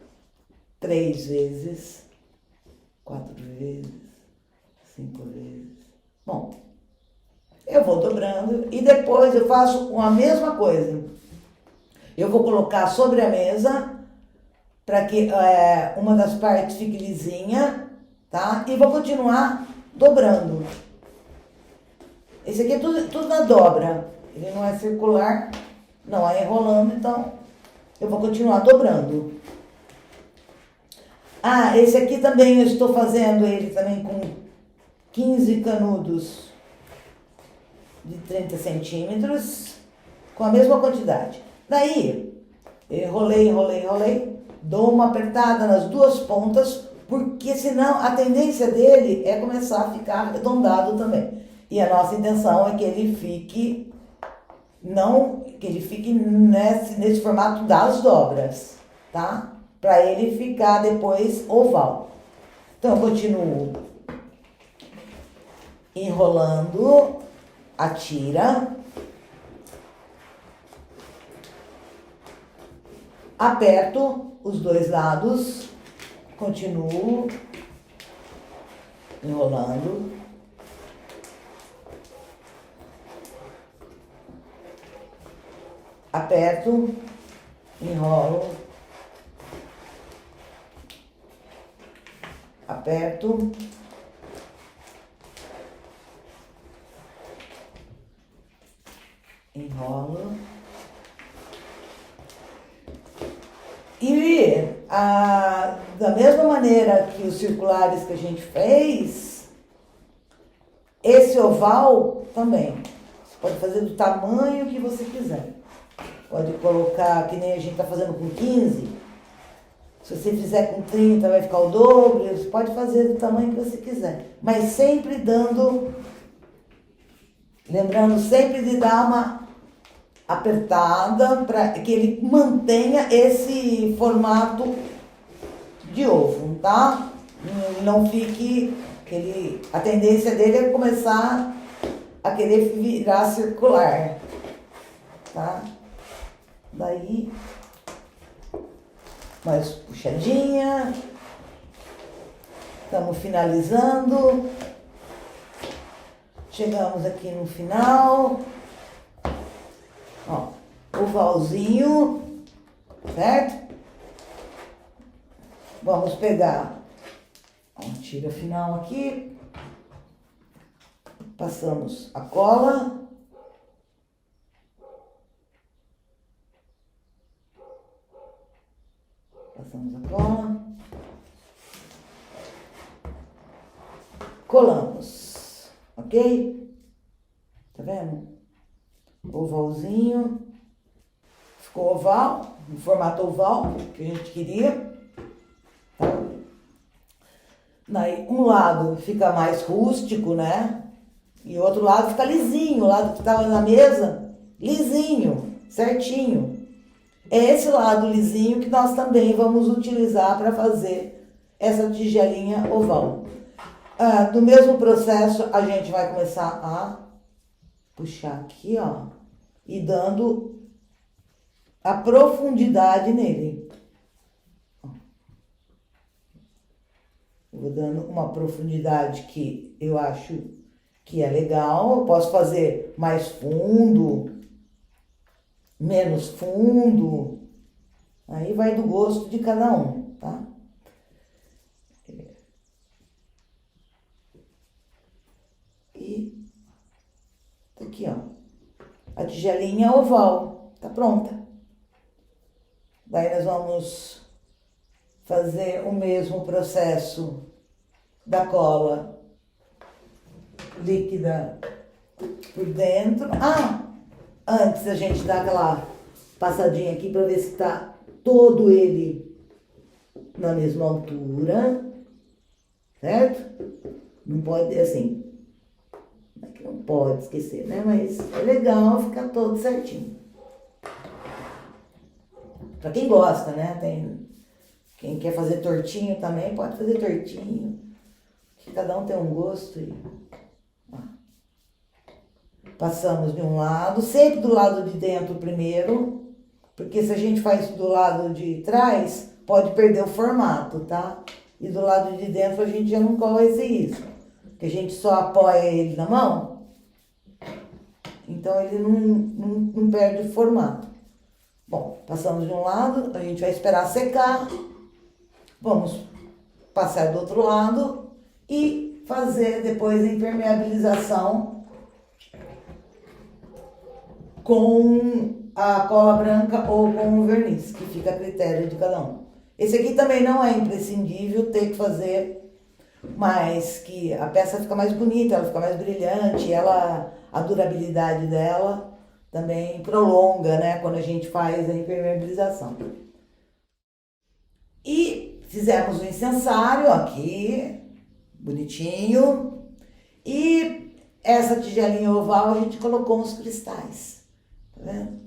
3 vezes, 4 vezes, 5 vezes. Bom, eu vou dobrando e depois eu faço a mesma coisa. Eu vou colocar sobre a mesa para que uma das partes fique lisinha, tá? E vou continuar dobrando. Esse aqui é tudo na dobra. Ele não é circular, não é enrolando, então eu vou continuar dobrando. Ah, esse aqui também eu estou fazendo ele também com 15 canudos de 30 centímetros, com a mesma quantidade. Daí, eu enrolei, dou uma apertada nas 2 pontas, porque senão a tendência dele é começar a ficar arredondado também. E a nossa intenção é que ele fique, nesse formato das dobras, tá? Para ele ficar depois oval. Então, eu continuo enrolando a tira, aperto os 2 lados, continuo enrolando, aperto, enrolo, aperto, Da mesma maneira que os circulares que a gente fez, esse oval também. Você pode fazer do tamanho que você quiser. Pode colocar, que nem a gente está fazendo com 15. Se você fizer com 30, vai ficar o dobro. Você pode fazer do tamanho que você quiser. Mas sempre lembrando sempre de dar uma apertada para que ele mantenha esse formato de ovo, tá? Não fique... a tendência dele é começar a querer virar circular, tá? Daí, mais puxadinha. Estamos finalizando. Chegamos aqui no final. Ó, ovalzinho, certo? Vamos pegar, ó, tira final aqui. Passamos a cola. Passamos a cola. Colamos, ok? Tá vendo? Ovalzinho. Ficou oval, no formato oval que a gente queria. Tá? Daí um lado fica mais rústico, né? E o outro lado fica lisinho. O lado que estava na mesa, lisinho, certinho. É esse lado lisinho que nós também vamos utilizar para fazer essa tigelinha oval. Do mesmo processo, a gente vai começar a puxar aqui, ó, e dando a profundidade nele. Eu vou dando uma profundidade que eu acho que é legal. Eu posso fazer mais fundo, menos fundo, aí vai do gosto de cada um, tá? E tá aqui, ó, a tigelinha oval, tá pronta. Daí nós vamos fazer o mesmo processo da cola líquida por dentro. Antes a gente dá aquela passadinha aqui para ver se tá todo ele na mesma altura, certo? Não pode, assim, não é que não pode esquecer, né? Mas é legal ficar todo certinho. Para quem gosta, né? Quem quer fazer tortinho também pode fazer tortinho. Cada um tem um gosto e... Passamos de um lado, sempre do lado de dentro primeiro, porque se a gente faz do lado de trás, pode perder o formato, tá? E do lado de dentro a gente já não corre esse risco, porque a gente só apoia ele na mão, então ele não perde o formato. Bom, passamos de um lado, a gente vai esperar secar, vamos passar do outro lado e fazer depois a impermeabilização com a cola branca ou com o verniz, que fica a critério de cada um. Esse aqui também não é imprescindível ter que fazer, mas que a peça fica mais bonita, ela fica mais brilhante, a durabilidade dela também prolonga, né, quando a gente faz a impermeabilização. E fizemos o incensário aqui, bonitinho, e essa tigelinha oval a gente colocou uns cristais. Tá vendo?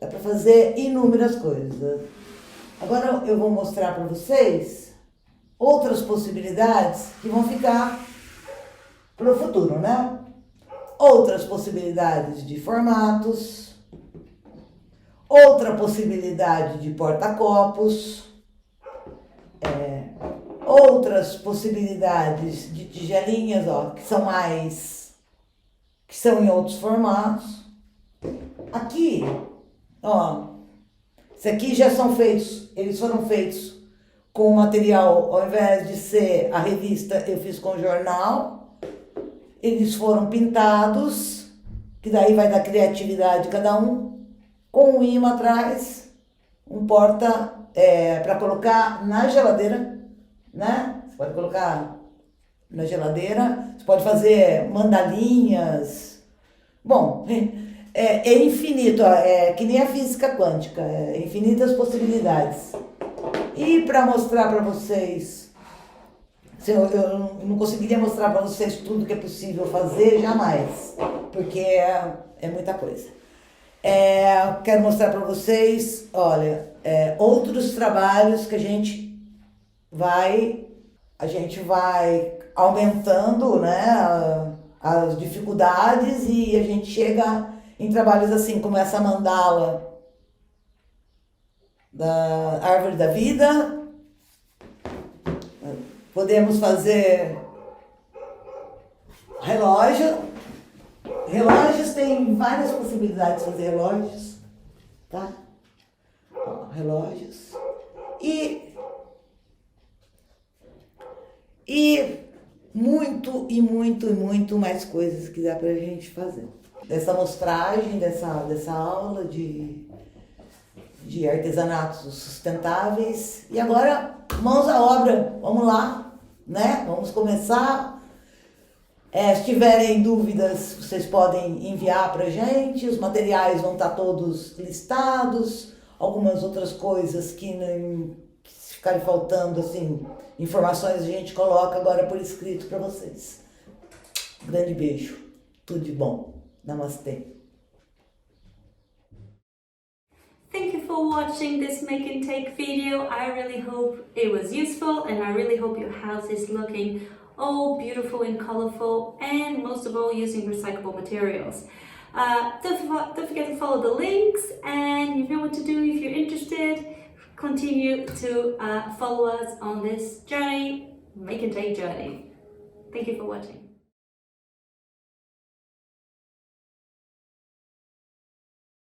Dá para fazer inúmeras coisas. Agora eu vou mostrar para vocês outras possibilidades que vão ficar para o futuro, né? Outras possibilidades de formatos, outra possibilidade de porta-copos, outras possibilidades de tigelinhas, ó, que são em outros formatos. Aqui, ó, isso aqui já são feitos, eles foram feitos com material, ao invés de ser a revista, eu fiz com jornal, eles foram pintados, que daí vai dar criatividade de cada um, com um imã atrás, um porta para colocar na geladeira, né? Você pode colocar na geladeira, você pode fazer mandalinhas. Bom, é infinito, é que nem a física quântica, infinitas possibilidades. E para mostrar para vocês, eu não conseguiria mostrar para vocês tudo que é possível fazer, jamais, porque é muita coisa. Quero mostrar para vocês, olha, outros trabalhos que a gente vai aumentando, né, as dificuldades e a gente chega em trabalhos assim como essa mandala da Árvore da Vida. Podemos fazer relógios, tem várias possibilidades de fazer relógios, tá? Ó, relógios e muito mais coisas que dá pra gente fazer. Dessa mostragem, dessa aula de artesanatos sustentáveis. E agora, mãos à obra, vamos lá, né? Vamos começar. Se tiverem dúvidas, vocês podem enviar pra gente, os materiais vão estar todos listados, algumas outras coisas que se ficarem faltando, assim, informações a gente coloca agora por escrito para vocês. Grande beijo, tudo de bom. Namastê. Thank you for watching this make and take video. I really hope it was useful and I really hope your house is looking all beautiful and colorful and most of all using recyclable materials. Don't forget to follow the links and you know what to do if you're interested. Continue to follow us on this journey, make and take journey. Thank you for watching.